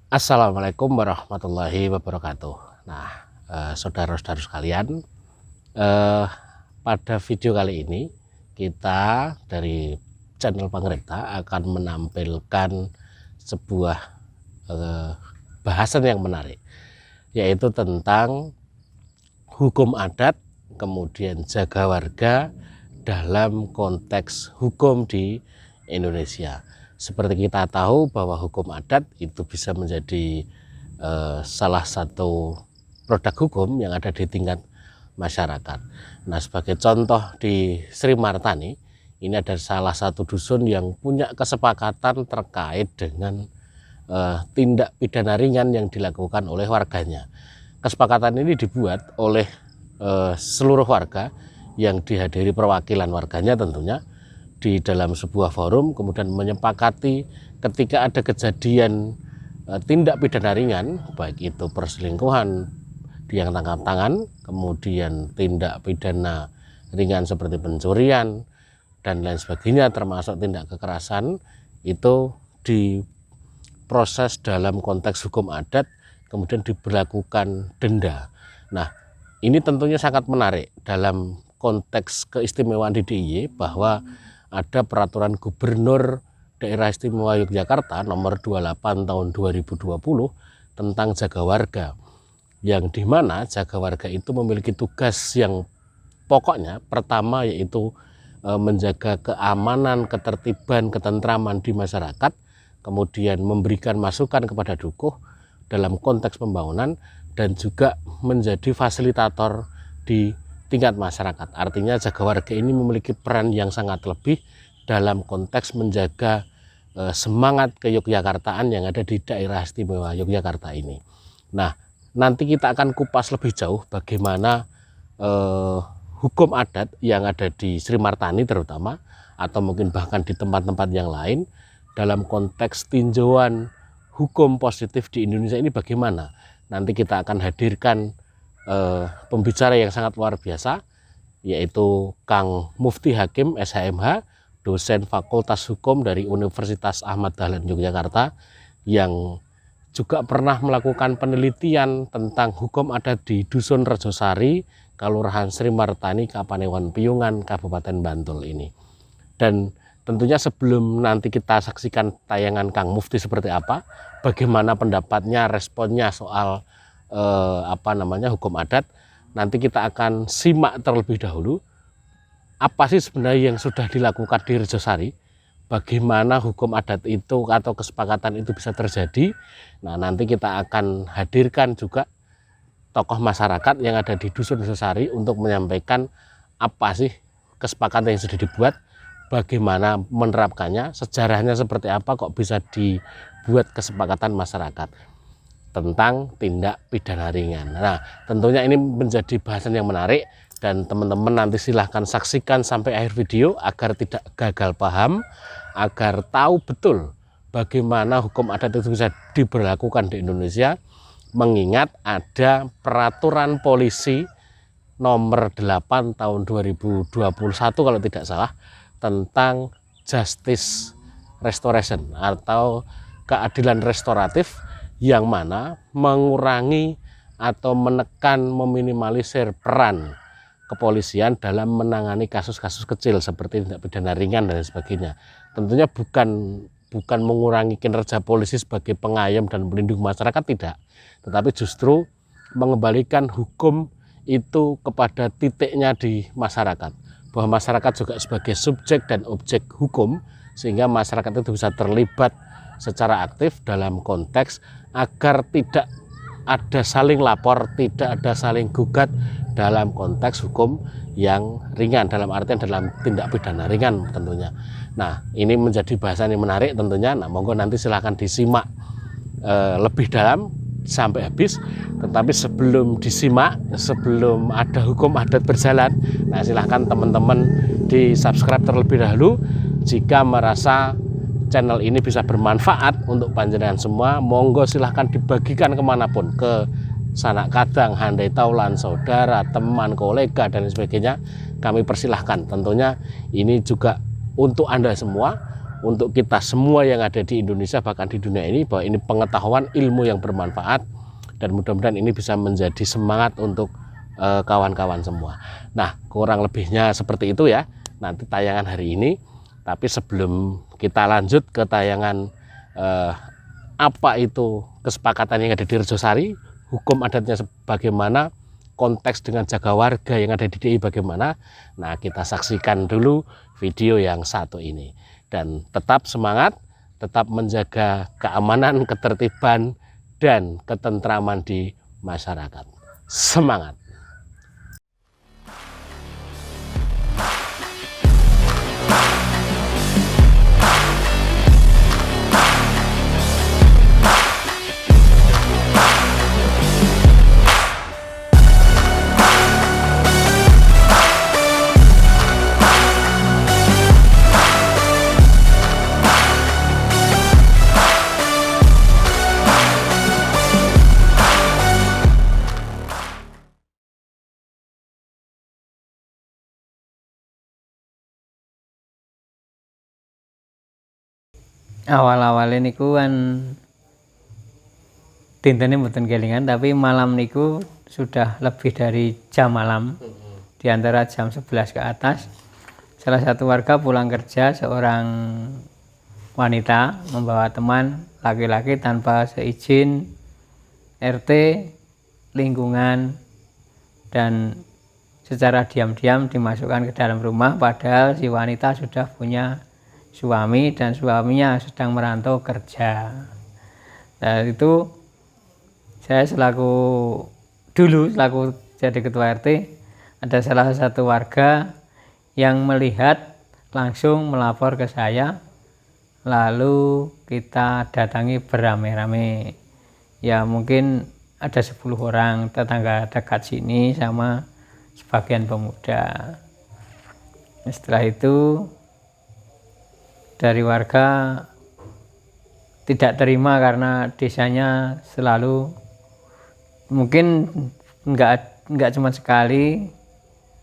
Assalamualaikum warahmatullahi wabarakatuh. Nah, saudara-saudara sekalian, pada video kali ini kita dari channel Pangripta akan menampilkan sebuah bahasan yang menarik, yaitu tentang hukum adat, kemudian jaga warga dalam konteks hukum di Indonesia. Seperti kita tahu bahwa hukum adat itu bisa menjadi salah satu produk hukum yang ada di tingkat masyarakat. Nah, sebagai contoh di Sri Martani, ini ada salah satu dusun yang punya kesepakatan terkait dengan tindak pidana ringan yang dilakukan oleh warganya. Kesepakatan ini dibuat oleh seluruh warga yang dihadiri perwakilan warganya tentunya di dalam sebuah forum, kemudian menyepakati ketika ada kejadian tindak pidana ringan, baik itu perselingkuhan yang tangkap tangan, kemudian tindak pidana ringan seperti pencurian dan lain sebagainya, termasuk tindak kekerasan, itu diproses dalam konteks hukum adat, kemudian diberlakukan denda. Nah, ini tentunya sangat menarik dalam konteks keistimewaan di DIY bahwa ada peraturan Gubernur Daerah Istimewa Yogyakarta nomor 28 tahun 2020 tentang jaga warga, yang dimana jaga warga itu memiliki tugas yang pokoknya pertama yaitu menjaga keamanan, ketertiban, ketentraman di masyarakat, kemudian memberikan masukan kepada dukuh dalam konteks pembangunan, dan juga menjadi fasilitator di tingkat masyarakat. Artinya jaga warga ini memiliki peran yang sangat lebih dalam konteks menjaga semangat keyogyakartaan yang ada di daerah istimewa Yogyakarta ini. Nah, nanti kita akan kupas lebih jauh bagaimana hukum adat yang ada di Sri Martani terutama, atau mungkin bahkan di tempat-tempat yang lain, dalam konteks tinjauan hukum positif di Indonesia ini bagaimana. Nanti kita akan hadirkan pembicara yang sangat luar biasa, yaitu Kang Mufti Hakim SHMH, dosen Fakultas Hukum dari Universitas Ahmad Dahlan Yogyakarta, yang juga pernah melakukan penelitian tentang hukum adat di Dusun Rejosari, Kelurahan Sri Martani, Kapanewon Piungan, Kabupaten Bantul ini. Dan tentunya sebelum nanti kita saksikan tayangan Kang Mufti seperti apa, bagaimana pendapatnya, responnya soal hukum adat, nanti kita akan simak terlebih dahulu apa sih sebenarnya yang sudah dilakukan di Rejosari, bagaimana hukum adat itu atau kesepakatan itu bisa terjadi. Nah, nanti kita akan hadirkan juga tokoh masyarakat yang ada di Dusun Rejosari untuk menyampaikan apa sih kesepakatan yang sudah dibuat, bagaimana menerapkannya, sejarahnya seperti apa kok bisa dibuat kesepakatan masyarakat tentang tindak pidana ringan. Nah, tentunya ini menjadi bahasan yang menarik, dan teman-teman nanti silahkan saksikan sampai akhir video agar tidak gagal paham, agar tahu betul bagaimana hukum adat itu bisa diberlakukan di Indonesia, mengingat ada peraturan polisi nomor 8 tahun 2021 kalau tidak salah, tentang justice restoration atau keadilan restoratif, yang mana mengurangi atau menekan, meminimalisir peran kepolisian dalam menangani kasus-kasus kecil seperti tindak pidana ringan dan sebagainya. Tentunya bukan mengurangi kinerja polisi sebagai pengayom dan pelindung masyarakat, tidak, tetapi justru mengembalikan hukum itu kepada titiknya di masyarakat, bahwa masyarakat juga sebagai subjek dan objek hukum, sehingga masyarakat itu bisa terlibat secara aktif dalam konteks agar tidak ada saling lapor, tidak ada saling gugat dalam konteks hukum yang ringan, dalam artian dalam tindak pidana ringan tentunya. Nah, ini menjadi bahasan yang menarik tentunya. Nah, monggo nanti silahkan disimak lebih dalam sampai habis. Tetapi sebelum disimak, sebelum ada hukum adat berjalan, nah silahkan teman-teman di subscribe terlebih dahulu. Jika merasa channel ini bisa bermanfaat untuk panjenengan semua, monggo silahkan dibagikan kemanapun, ke sanak kadang, handai taulan, saudara, teman, kolega, dan sebagainya. Kami persilahkan. Tentunya ini juga untuk Anda semua, untuk kita semua yang ada di Indonesia bahkan di dunia ini, bahwa ini pengetahuan ilmu yang bermanfaat, dan mudah-mudahan ini bisa menjadi semangat untuk kawan-kawan semua. Nah, kurang lebihnya seperti itu ya nanti tayangan hari ini. Tapi sebelum kita lanjut ke tayangan apa itu kesepakatan yang ada di Rejosari, hukum adatnya bagaimana, konteks dengan jaga warga yang ada di DIY bagaimana. Nah, kita saksikan dulu video yang satu ini. Dan tetap semangat, tetap menjaga keamanan, ketertiban, dan ketentraman di masyarakat. Semangat! Awal-awalnya niku kan dintene mboten kelingan, tapi malam niku sudah lebih dari jam malam, di antara jam 11 ke atas. Salah satu warga pulang kerja, seorang wanita membawa teman laki-laki tanpa seizin RT, lingkungan, dan secara diam-diam dimasukkan ke dalam rumah, padahal si wanita sudah punya suami dan suaminya sedang merantau kerja. Nah, itu saya selaku jadi ketua RT, ada salah satu warga yang melihat langsung melapor ke saya, lalu kita datangi beramai-ramai. Ya mungkin ada 10 orang tetangga dekat sini sama sebagian pemuda. Setelah itu dari warga tidak terima karena desanya selalu, mungkin enggak cuma sekali,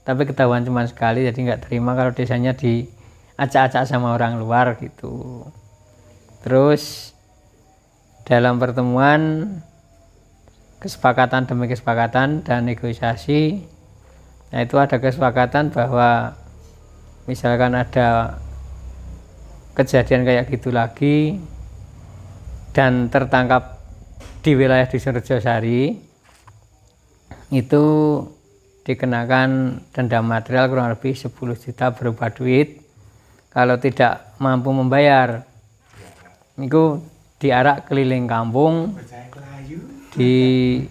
tapi ketahuan cuma sekali, jadi enggak terima kalau desanya diacak-acak sama orang luar gitu. Terus dalam pertemuan kesepakatan demi kesepakatan dan negosiasi, nah itu ada kesepakatan bahwa misalkan ada kejadian kayak gitu lagi dan tertangkap di wilayah Dusun Rejosari, itu dikenakan denda material kurang lebih 10 juta berupa duit. Kalau tidak mampu membayar, itu diarak keliling kampung, dipakaian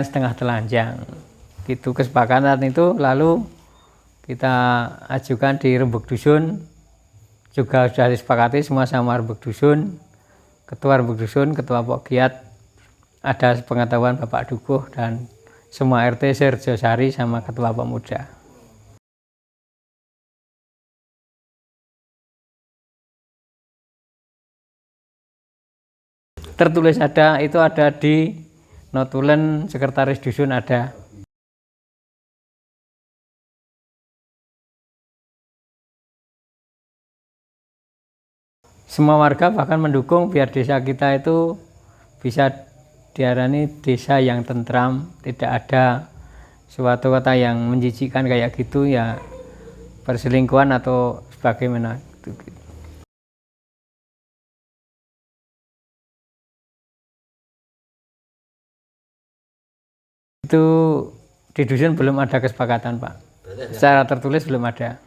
setengah telanjang gitu. Kesepakatan itu lalu kita ajukan di Rembuk Dusun, juga sudah disepakati semua sama Rembuk Dusun, ketua Rembuk Dusun, ketua Pokgiat, ada pengetahuan Bapak Dukuh, dan semua RT Rejosari sama ketua pemuda. Tertulis ada, itu ada di notulen sekretaris dusun ada. Semua warga bahkan mendukung biar desa kita itu bisa diarani desa yang tentram, tidak ada suatu kota yang menjijikkan kayak gitu ya, perselingkuhan atau sebagaimana gitu. Itu di dusun belum ada kesepakatan, Pak. Secara tertulis belum ada.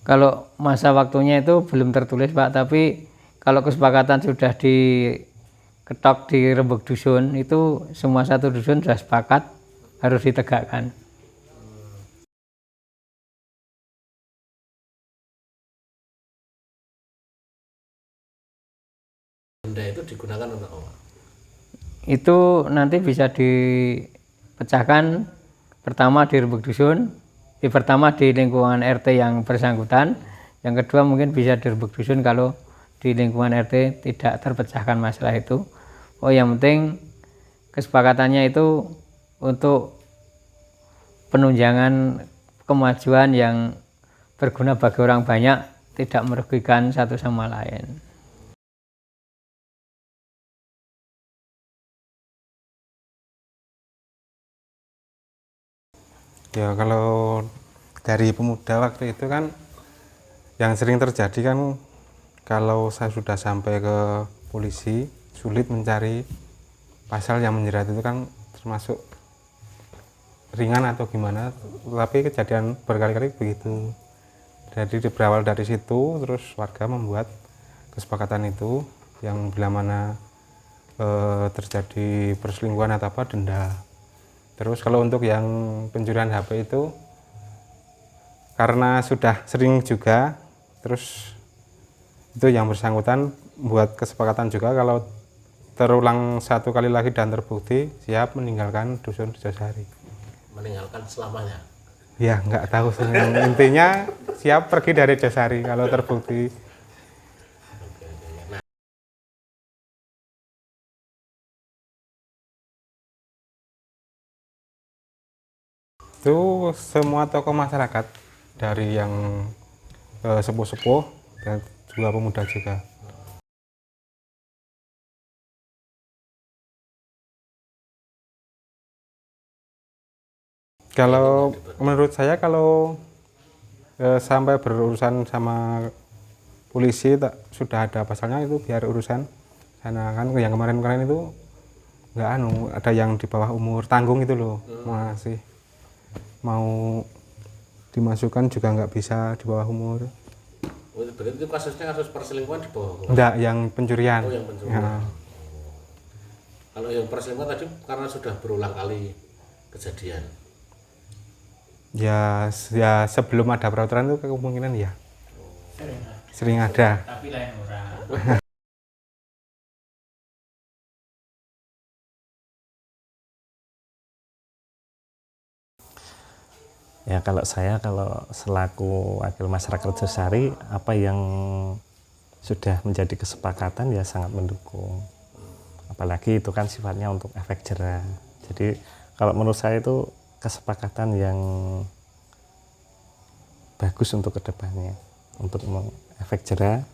Kalau masa waktunya itu belum tertulis, Pak, tapi kalau kesepakatan sudah diketok di Rembuk Dusun, itu semua satu dusun sudah sepakat harus ditegakkan. Denda itu digunakan untuk apa? Itu nanti bisa dipecahkan pertama di Rembuk Dusun, pertama di lingkungan RT yang bersangkutan, yang kedua mungkin bisa di Rembuk Dusun kalau di lingkungan RT tidak terpecahkan masalah itu. Oh, yang penting kesepakatannya itu untuk penunjangan kemajuan yang berguna bagi orang banyak, tidak merugikan satu sama lain. Ya kalau dari pemuda waktu itu kan yang sering terjadi kan, kalau saya sudah sampai ke polisi sulit mencari pasal yang menjerat itu kan, termasuk ringan atau gimana, tapi kejadian berkali-kali begitu. Jadi berawal dari situ terus warga membuat kesepakatan itu yang bila mana terjadi perselingkuhan atau apa, denda. Terus kalau untuk yang pencurian HP itu karena sudah sering juga, terus itu yang bersangkutan buat kesepakatan juga kalau terulang satu kali lagi dan terbukti, siap meninggalkan dusun Rejosari. Meninggalkan selamanya? Ya nggak tahu sih, intinya siap pergi dari Rejosari kalau terbukti. Itu semua tokoh masyarakat, dari yang sepuh-sepuh dan juga pemuda juga. Kalau menurut saya, kalau sampai berurusan sama polisi sudah ada pasalnya, itu biar urusan sana. Kan yang kemarin-kemarin itu nggak ada yang di bawah umur tanggung itu loh, masih mau dimasukkan juga nggak bisa di bawah umur. Berarti itu kasusnya kasus perselingkuhan di bawah umur? Enggak, yang pencurian. Oh, yang pencurian. Ya. Kalau yang perselingkuhan tadi karena sudah berulang kali kejadian? Ya sebelum ada peraturan itu kemungkinan ya sering ada. Tapi lain orang. Ya kalau selaku wakil masyarakat Rejosari, apa yang sudah menjadi kesepakatan ya sangat mendukung. Apalagi itu kan sifatnya untuk efek jera. Jadi kalau menurut saya itu kesepakatan yang bagus untuk kedepannya, untuk efek jera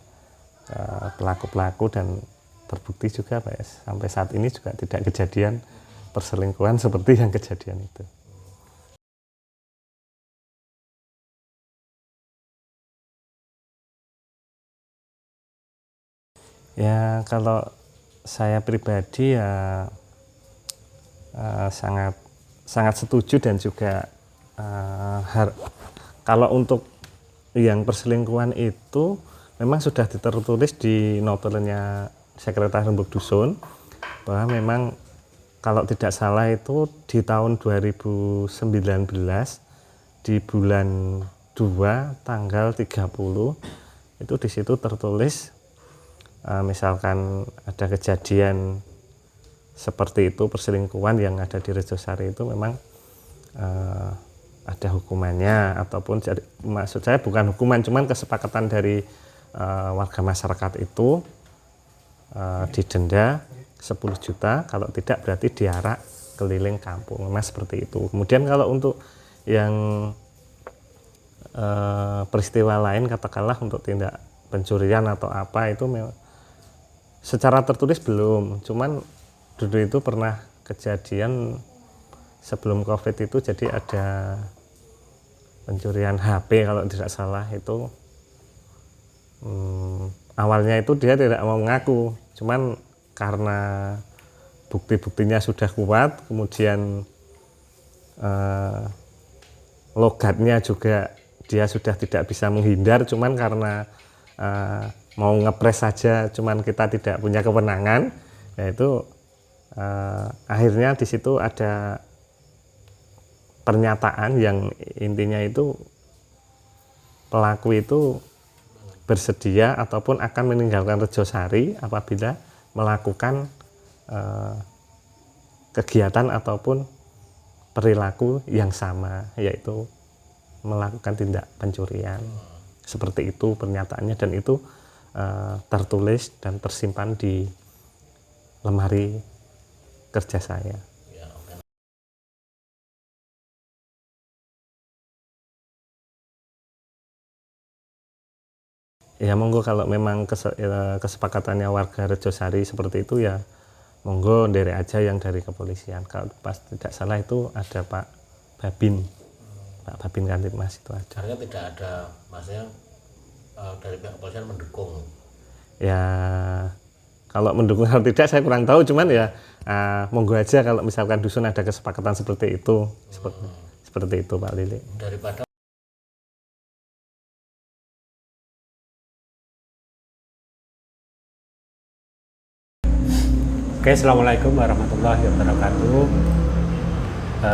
pelaku-pelaku, dan terbukti juga Pak, sampai saat ini juga tidak kejadian perselingkuhan seperti yang kejadian itu. Ya kalau saya pribadi ya sangat setuju, dan juga kalau untuk yang perselingkuhan itu memang sudah tertulis di notelnya Sekretaris Rembuk Dusun, bahwa memang kalau tidak salah itu di tahun 2019 di bulan 2 tanggal 30 itu di situ tertulis, misalkan ada kejadian seperti itu perselingkuhan yang ada di Rejosari, itu memang ada hukumannya, ataupun maksud saya bukan hukuman, cuman kesepakatan dari warga masyarakat itu didenda 10 juta, kalau tidak berarti diarak keliling kampung, memang seperti itu. Kemudian kalau untuk yang peristiwa lain, katakanlah untuk tindak pencurian atau apa, itu secara tertulis belum, cuman dulu itu pernah kejadian sebelum COVID itu, jadi ada pencurian HP kalau tidak salah itu. Awalnya itu dia tidak mau mengaku, cuman karena bukti-buktinya sudah kuat, kemudian logatnya juga dia sudah tidak bisa menghindar, cuman karena mau ngepres saja, cuman kita tidak punya kewenangan, yaitu akhirnya di situ ada pernyataan yang intinya itu pelaku itu bersedia ataupun akan meninggalkan Rejosari apabila melakukan kegiatan ataupun perilaku yang sama, yaitu melakukan tindak pencurian. Seperti itu pernyataannya, dan itu tertulis dan tersimpan di lemari kerja saya. Ya monggo kalau memang kesepakatannya warga Rejosari seperti itu ya monggo nderek aja yang dari kepolisian. Kalau pas tidak salah itu ada Pak Babin, Pak Babin Kantipmas itu ada. Artinya tidak ada, maksudnya dari pihak kepolisian mendukung. Ya kalau mendukung atau tidak saya kurang tahu, cuman ya monggo aja kalau misalkan dusun ada kesepakatan seperti itu, seperti itu Pak Lili. Daripada Oke, Assalamualaikum warahmatullahi wabarakatuh.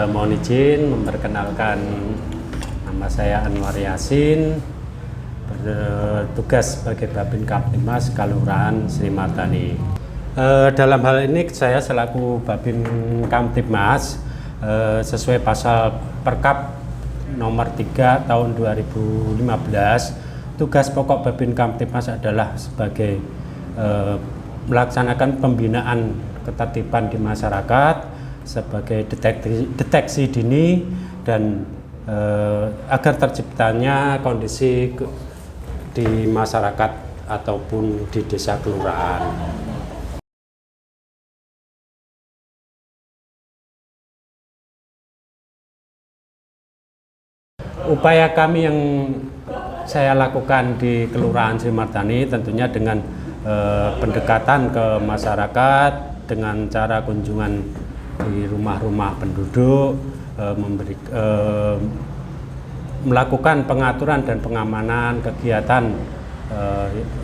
Mohon izin memperkenalkan, nama saya Anwar Yasin, bertugas sebagai Babin Kamtibmas Kelurahan Sri Martani. Dalam hal ini saya selaku Babin Kamtibmas sesuai pasal Perkap nomor 3 tahun 2015, tugas pokok Babin Kamtibmas adalah sebagai melaksanakan pembinaan ketertiban di masyarakat sebagai deteksi dini dan agar terciptanya kondisi di masyarakat ataupun di desa kelurahan. Upaya kami yang saya lakukan di Kelurahan Sri Martani tentunya dengan pendekatan ke masyarakat dengan cara kunjungan di rumah-rumah penduduk, melakukan pengaturan dan pengamanan kegiatan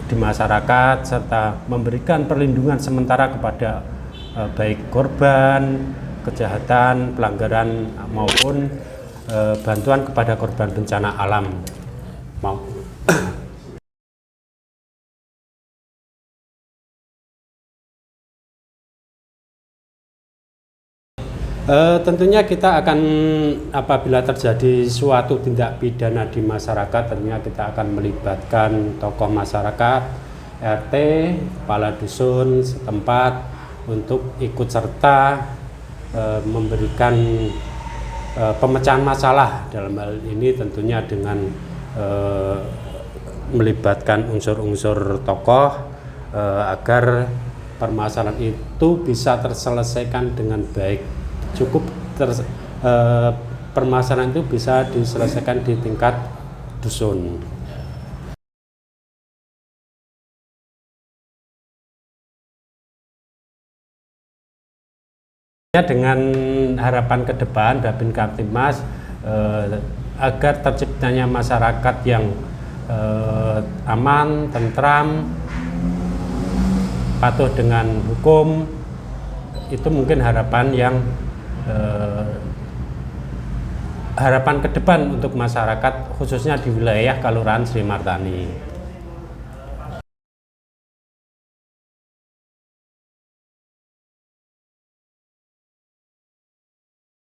di masyarakat serta memberikan perlindungan sementara kepada baik korban kejahatan, pelanggaran maupun bantuan kepada korban bencana alam. Tentunya kita akan, apabila terjadi suatu tindak pidana di masyarakat, tentunya kita akan melibatkan tokoh masyarakat, RT, kepala dusun setempat untuk ikut serta memberikan pemecahan masalah. Dalam hal ini tentunya dengan melibatkan unsur-unsur tokoh agar permasalahan itu bisa terselesaikan dengan baik. Permasalahan itu bisa diselesaikan di tingkat dusun. Dengan harapan ke depan Babin Kamtibmas agar terciptanya masyarakat yang aman, tentram, patuh dengan hukum, itu mungkin harapan ke depan untuk masyarakat khususnya di wilayah Kelurahan Sri Martani.